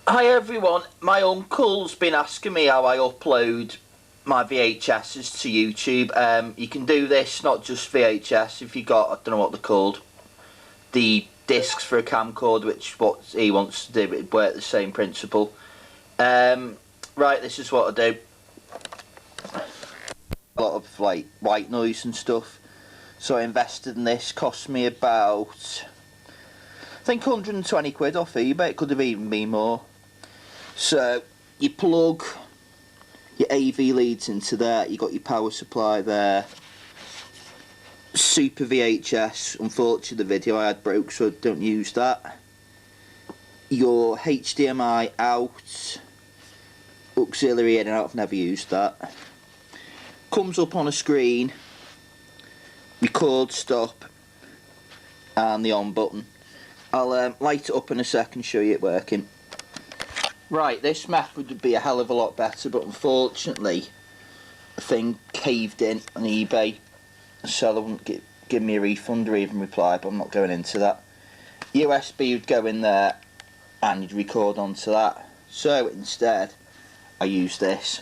Hi everyone, my uncle's been asking me how I upload my VHSs to YouTube. You can do this, not just VHS, if you got, I don't know what they're called, the discs for a camcorder, which what he wants to do, it'd work the same principle. Right, this is what I do. A lot of like white noise and stuff. So I invested in this, cost me about, I think 120 quid off eBay, it could have even been more. So you plug your AV leads into there, you got your power supply there, Super VHS, unfortunately the video I had broke so don't use that, your HDMI out, auxiliary in and out, I've never used that, comes up on a screen, record stop and the on button. I'll light it up in a second, show you it working. Right, this method would be a hell of a lot better, but unfortunately the thing caved in on eBay. The seller wouldn't give me a refund or even reply, but I'm not going into that. USB would go in there and you'd record onto that. So instead I use this.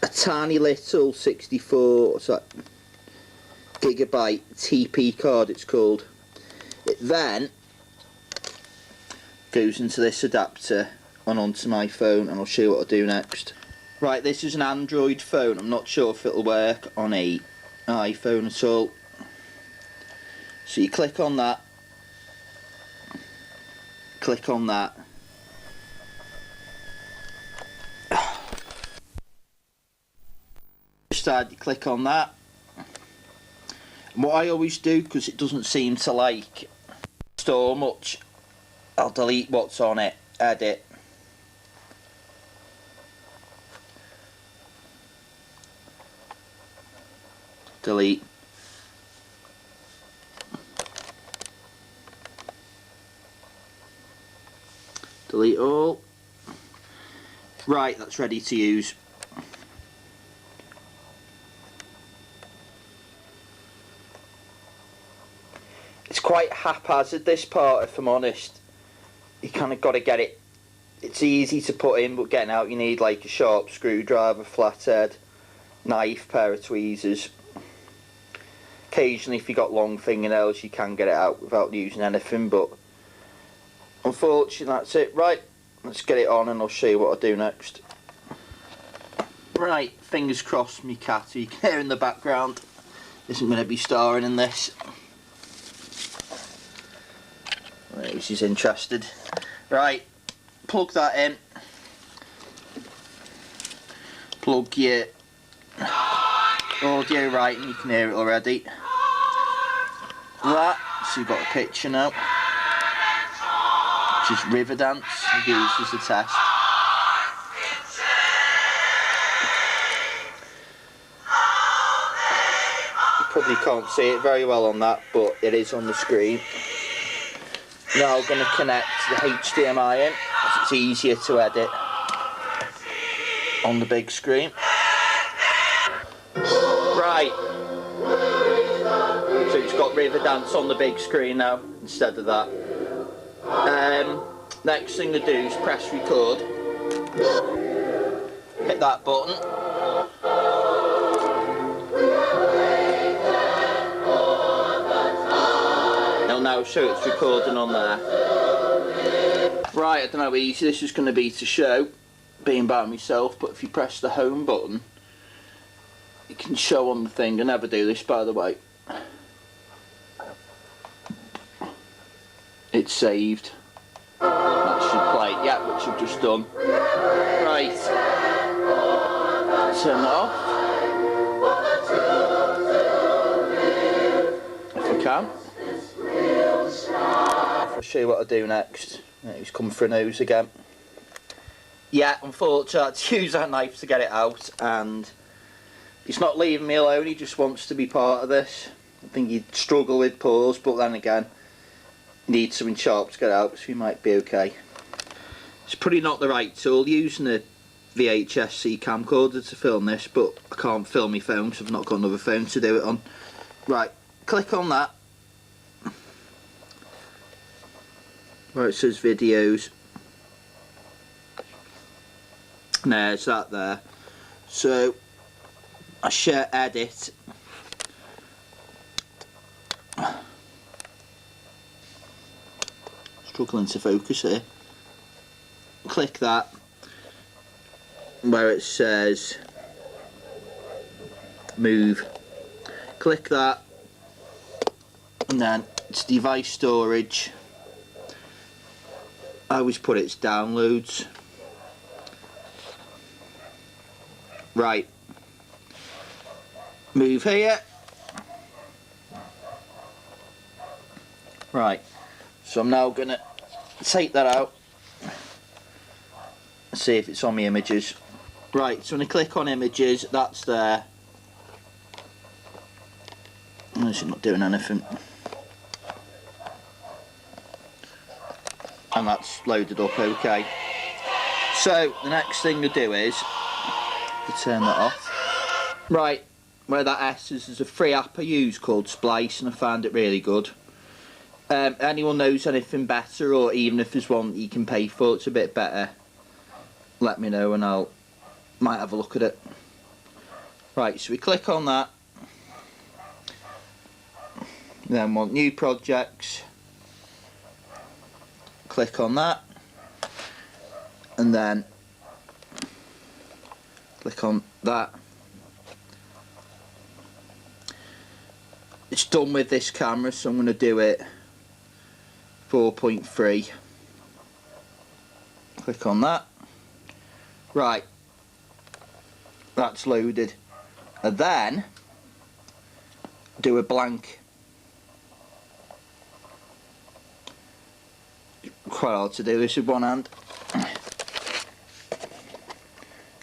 A tiny little 64 gigabyte TP card it's called. It then goes into this adapter and onto my phone, and I'll show you what I'll do next. Right, this is an Android phone. I'm not sure if it'll work on a iPhone at all. So you click on that, click on that. You click on that. And what I always do, because it doesn't seem to like store much, I'll delete what's on it, edit, delete, delete all. Right, that's ready to use. It's quite haphazard, this part, if I'm honest. You kind of got to get it. It's easy to put in, but getting out you need like a sharp screwdriver, flathead, knife, pair of tweezers. Occasionally if you've got long fingernails you can get it out without using anything, but unfortunately that's it. Right, let's get it on and I'll show you what I'll do next. Right, fingers crossed my cat, who you can hear in the background, isn't going to be starring in this. Right, she's interested. Right, plug that in. Plug your audio right, and you can hear it already. That, so you've got a picture now. Which is Riverdance, I've used as a test. You probably can't see it very well on that, but it is on the screen. Now I'm going to connect the HDMI in, because it's easier to edit on the big screen. Right, so it's got Riverdance on the big screen now instead of that. Next thing to do is press record. Hit that button. Now show it's recording on there. Right, I don't know how easy this is going to be to show, being by myself, but if you press the home button, you can show on the thing. I never do this, by the way. It's saved. That should play, yeah, which I've just done. Right, turn that off. If I can. I'll show you what I do next. He's come for a nose again. Yeah, unfortunately I had to use that knife to get it out, and he's not leaving me alone, he just wants to be part of this. I think he'd struggle with paws, but then again, he needs something sharp to get out, so he might be okay. It's probably not the right tool, using a VHS camcorder to film this, but I can't film my phone, so I've not got another phone to do it on. Right, click on that. where it says videos. And there's that there. So I share edit. Struggling to focus here. Click that where it says move. Click that, and then it's device storage. I always put it's downloads. Right. Move here. Right. So I'm now gonna take that out. See if it's on my images. Right, so when I click on images, that's there. It's not doing anything. And that's loaded up okay. So the next thing to do is to turn that off. Right, where that S is, there's a free app I use called Splice, and I found it really good. Anyone knows anything better, or even if there's one you can pay for, it's a bit better, let me know and I'll might have a look at it. Right, so we click on that. Then want new projects. Click on that. And then click on that. It's done with this camera, so I'm going to do it 4.3. Click on that. Right, that's loaded. And then do a blank. Quite hard to do this with one hand.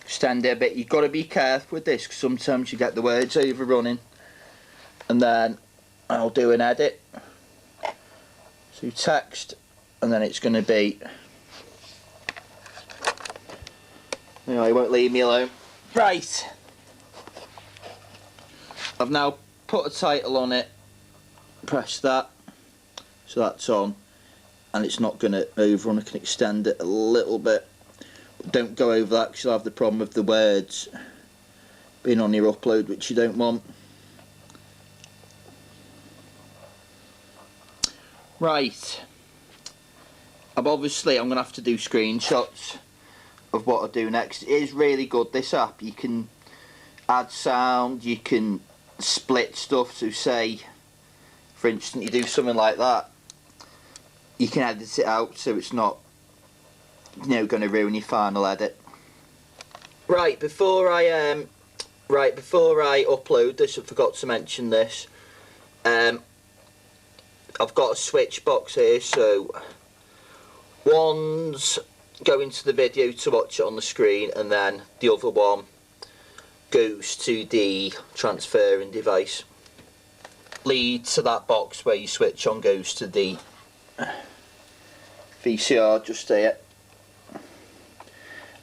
Extend it a bit. You've got to be careful with this because sometimes you get the words overrunning. And then I'll do an edit. So text, and then it's going to be. No, he won't leave me alone. Right. I've now put a title on it. Press that. So that's on. And it's not going to overrun. I can extend it a little bit. But don't go over that because you'll have the problem of the words being on your upload, which you don't want. Right. I'm going to have to do screenshots of what I do next. It is really good, this app. You can add sound, you can split stuff. So say, for instance, you do something like that, you can edit it out so it's not, you know, going to ruin your final edit. Right, before I upload this, I forgot to mention this. I've got a switch box here, so one's going to the video to watch it on the screen, and then the other one goes to the transferring device. Lead to that box where you switch on goes to the VCR just here. And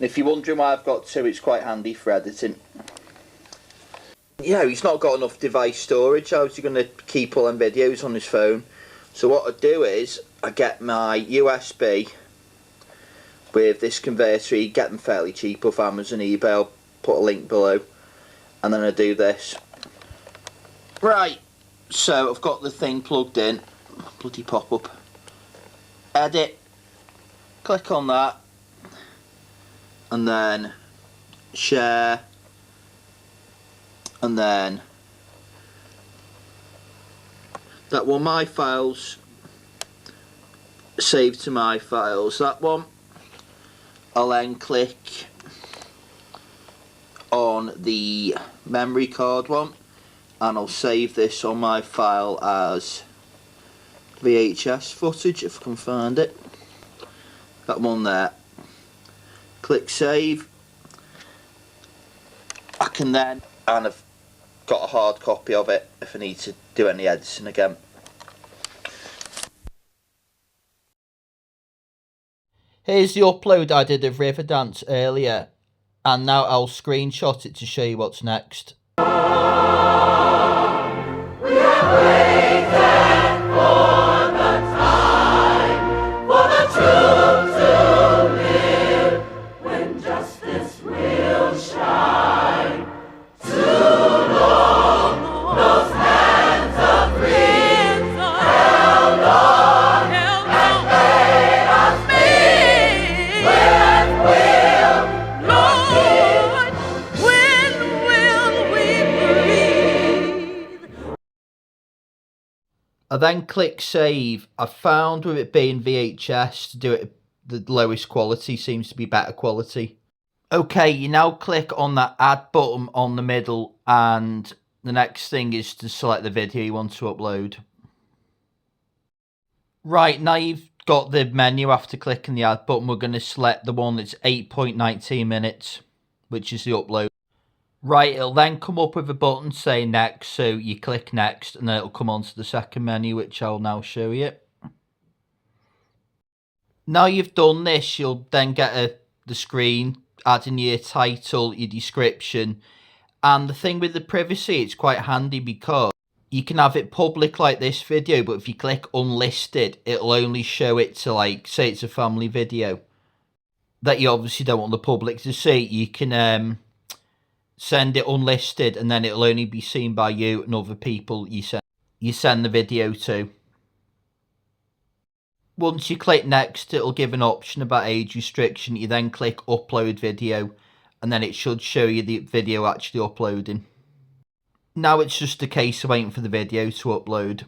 if you're wondering why I've got two, it's quite handy for editing. Yeah, he's not got enough device storage. How's he going to keep all them videos on his phone? So what I do is I get my USB with this converter. You get them fairly cheap off Amazon, eBay. I'll put a link below. And then I do this. Right, so I've got the thing plugged in. Bloody pop up. Edit. Click on that. And then share. And then that one, my files. Save to my files. That one. I'll then click on the memory card one, and I'll save this on my file as VHS footage if I can find it. That one there. Click save. I can then, and I've got a hard copy of it if I need to do any editing again. Here's the upload I did of Riverdance earlier, and now I'll screenshot it to show you what's next. We have waited for the time, for the I then click save. I found with it being VHS, to do it at the lowest quality seems to be better quality. Okay, you now click on that add button on the middle, and the next thing is to select the video you want to upload. Right, now you've got the menu after clicking the add button, we're going to select the one that's 8.19 minutes, which is the upload. Right, it'll then come up with a button saying next, so you click next and then it'll come on to the second menu, which I'll now show you. Now you've done this, you'll then get the screen adding your title, your description, and the thing with the privacy, it's quite handy because you can have it public like this video, but if you click unlisted, it'll only show it to, like, say it's a family video that you obviously don't want the public to see. You can send it unlisted and then it'll only be seen by you and other people you send the video to. Once you click next, it'll give an option about age restriction. You then click upload video and then it should show you the video actually uploading. Now it's just a case of waiting for the video to upload.